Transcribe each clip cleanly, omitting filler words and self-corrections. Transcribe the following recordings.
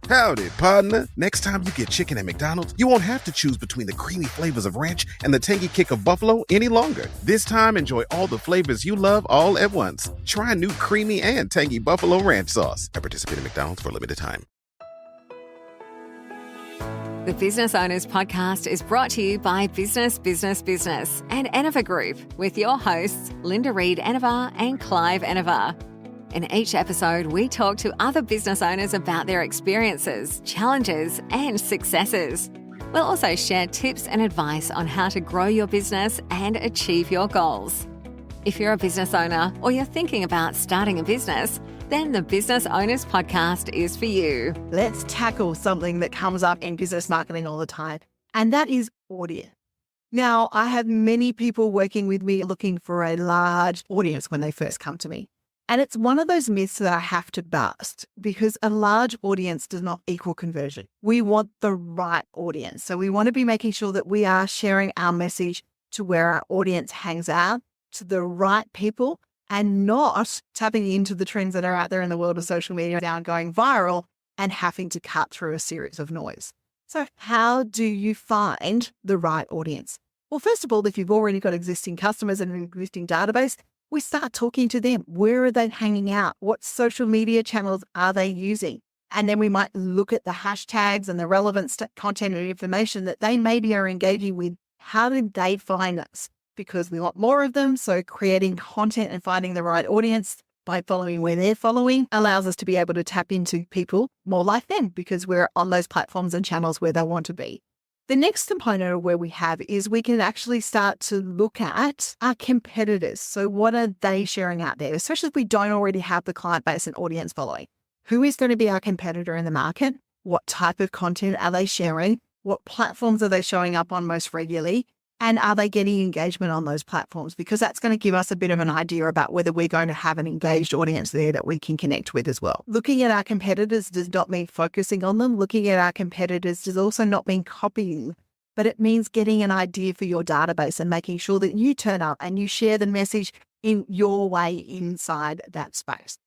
Howdy, partner. Next time you get chicken at McDonald's, you won't have to choose between the creamy flavors of ranch and the tangy kick of buffalo any longer. This time, enjoy all the flavors you love all at once. Try new creamy and tangy buffalo ranch sauce at participating McDonald's for a limited time. The Business Owners Podcast is brought to you by Business, Business, Business and Enever Group with your hosts, Linda Reed-Enever and Clive Enever. In each episode, we talk to other business owners about their experiences, challenges, and successes. We'll also share tips and advice on how to grow your business and achieve your goals. If you're a business owner or you're thinking about starting a business, then the Business Owners Podcast is for you. Let's tackle something that comes up in business marketing all the time, and that is audience. Now, I have many people working with me looking for a large audience when they first come to me. And it's one of those myths that I have to bust because a large audience does not equal conversion. We want the right audience. So we want to be making sure that we are sharing our message to where our audience hangs out, to the right people, and not tapping into the trends that are out there in the world of social media now going viral and having to cut through a series of noise. So how do you find the right audience? Well, first of all, if you've already got existing customers and an existing database, we start talking to them. Where are they hanging out? What social media channels are they using? And then we might look at the hashtags and the relevant content and information that they maybe are engaging with. How did they find us? Because we want more of them. So creating content and finding the right audience by following where they're following allows us to be able to tap into people more like them because we're on those platforms and channels where they want to be. The next component of where we have is we can actually start to look at our competitors. So what are they sharing out there, especially if we don't already have the client base and audience following? Who is going to be our competitor in the market? What type of content are they sharing? What platforms are they showing up on most regularly? And are they getting engagement on those platforms? Because that's going to give us a bit of an idea about whether we're going to have an engaged audience there that we can connect with as well. Looking at our competitors does not mean focusing on them. Looking at our competitors does also not mean copying, but it means getting an idea for your database and making sure that you turn up and you share the message in your way inside that space.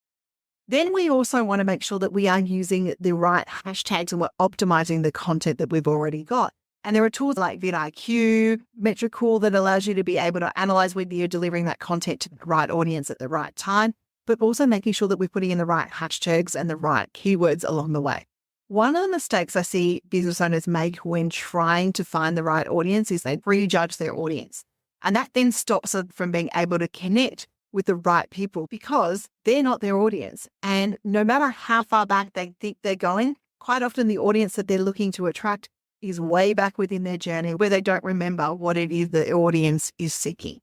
Then we also want to make sure that we are using the right hashtags and we're optimizing the content that we've already got. And there are tools like vidIQ, Metricool that allows you to be able to analyze whether you're delivering that content to the right audience at the right time, but also making sure that we're putting in the right hashtags and the right keywords along the way. One of the mistakes I see business owners make when trying to find the right audience is they prejudge their audience. And that then stops them from being able to connect with the right people because they're not their audience. And no matter how far back they think they're going, quite often the audience that they're looking to attract is way back within their journey where they don't remember what it is the audience is seeking.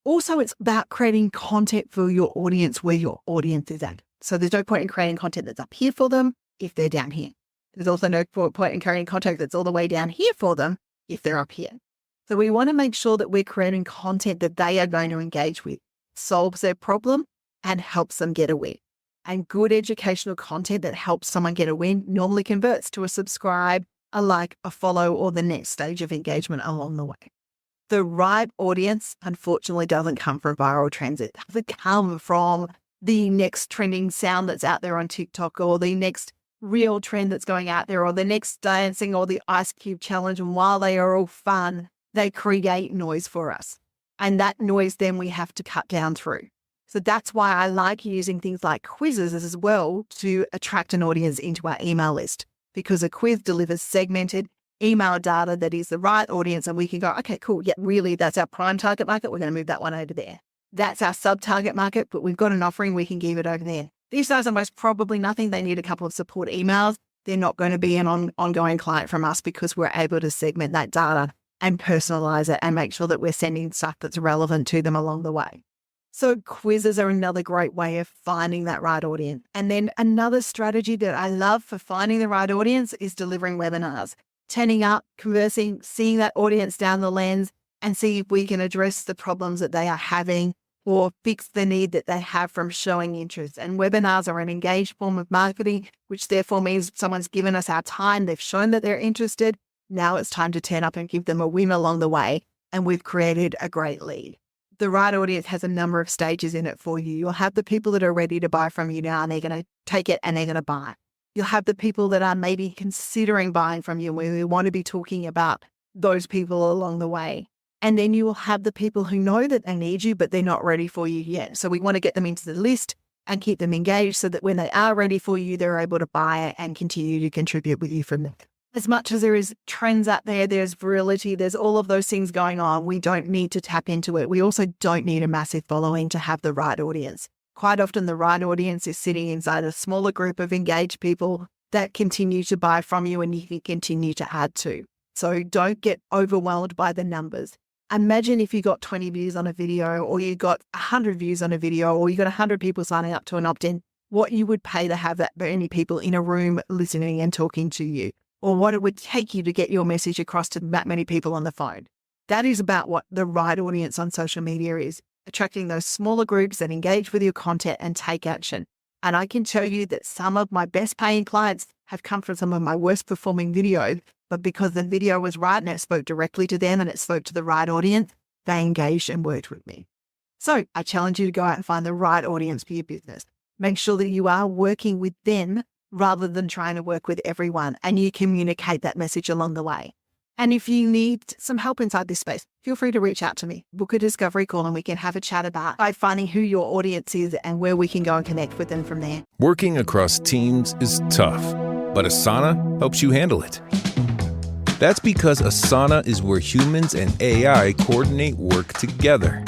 Also, it's about creating content for your audience where your audience is at. So there's no point in creating content that's up here for them if they're down here. There's also no point in creating content that's all the way down here for them if they're up here. So we want to make sure that we're creating content that they are going to engage with, solves their problem and helps them get a win. And good educational content that helps someone get a win normally converts to a subscribe, a like, a follow, or the next stage of engagement along the way. The right audience, unfortunately, doesn't come from viral trends. It doesn't come from the next trending sound that's out there on TikTok or the next real trend that's going out there or the next dancing or the ice cube challenge. And while they are all fun, they create noise for us. And that noise then we have to cut down through. So that's why I like using things like quizzes as well to attract an audience into our email list. Because a quiz delivers segmented email data that is the right audience and we can go, okay, cool. Yeah, really, that's our prime target market. We're going to move that one over there. That's our sub-target market, but we've got an offering. We can give it over there. These guys are most probably nothing. They need a couple of support emails. They're not going to be an ongoing client from us because we're able to segment that data and personalize it and make sure that we're sending stuff that's relevant to them along the way. So quizzes are another great way of finding that right audience. And then another strategy that I love for finding the right audience is delivering webinars, turning up, conversing, seeing that audience down the lens and see if we can address the problems that they are having or fix the need that they have from showing interest. And webinars are an engaged form of marketing, which therefore means someone's given us our time. They've shown that they're interested. Now it's time to turn up and give them a win along the way. And we've created a great lead. The right audience has a number of stages in it for you. You'll have the people that are ready to buy from you now and they're going to take it and they're going to buy. You'll have the people that are maybe considering buying from you. We want to be talking about those people along the way. And then you will have the people who know that they need you, but they're not ready for you yet. So we want to get them into the list and keep them engaged so that when they are ready for you, they're able to buy it and continue to contribute with you from there. As much as there is trends out there, there's virility, there's all of those things going on. We don't need to tap into it. We also don't need a massive following to have the right audience. Quite often the right audience is sitting inside a smaller group of engaged people that continue to buy from you and you can continue to add to. So don't get overwhelmed by the numbers. Imagine if you got 20 views on a video, or you got 100 views on a video, or you got 100 people signing up to an opt-in, what you would pay to have that many people in a room listening and talking to you, or what it would take you to get your message across to that many people on the phone. That is about what the right audience on social media is, attracting those smaller groups that engage with your content and take action. And I can tell you that some of my best paying clients have come from some of my worst performing videos, but because the video was right and it spoke directly to them and it spoke to the right audience, they engaged and worked with me. So I challenge you to go out and find the right audience for your business. Make sure that you are working with them rather than trying to work with everyone, and you communicate that message along the way. And if you need some help inside this space, feel free to reach out to me. Book a discovery call and we can have a chat about finding who your audience is and where we can go and connect with them from there. Working across teams is tough, but Asana helps you handle it. That's because Asana is where humans and AI coordinate work together.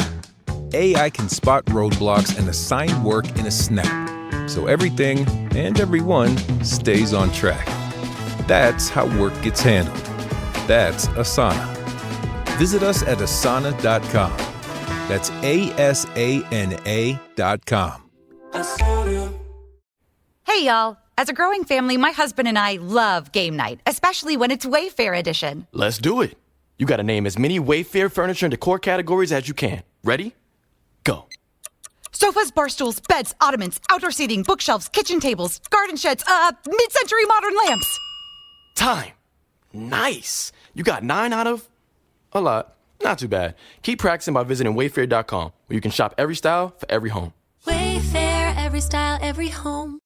AI can spot roadblocks and assign work in a snap, so everything and everyone stays on track. That's how work gets handled. That's Asana. Visit us at asana.com. That's ASANA.com. Hey, y'all. As a growing family, my husband and I love game night, especially when it's Wayfair edition. Let's do it. You got to name as many Wayfair furniture and decor categories as you can. Ready? Go. Sofas, bar stools, beds, ottomans, outdoor seating, bookshelves, kitchen tables, garden sheds, mid-century modern lamps. Time. Nice. You got 9 out of a lot. Not too bad. Keep practicing by visiting Wayfair.com, where you can shop every style for every home. Wayfair, every style, every home.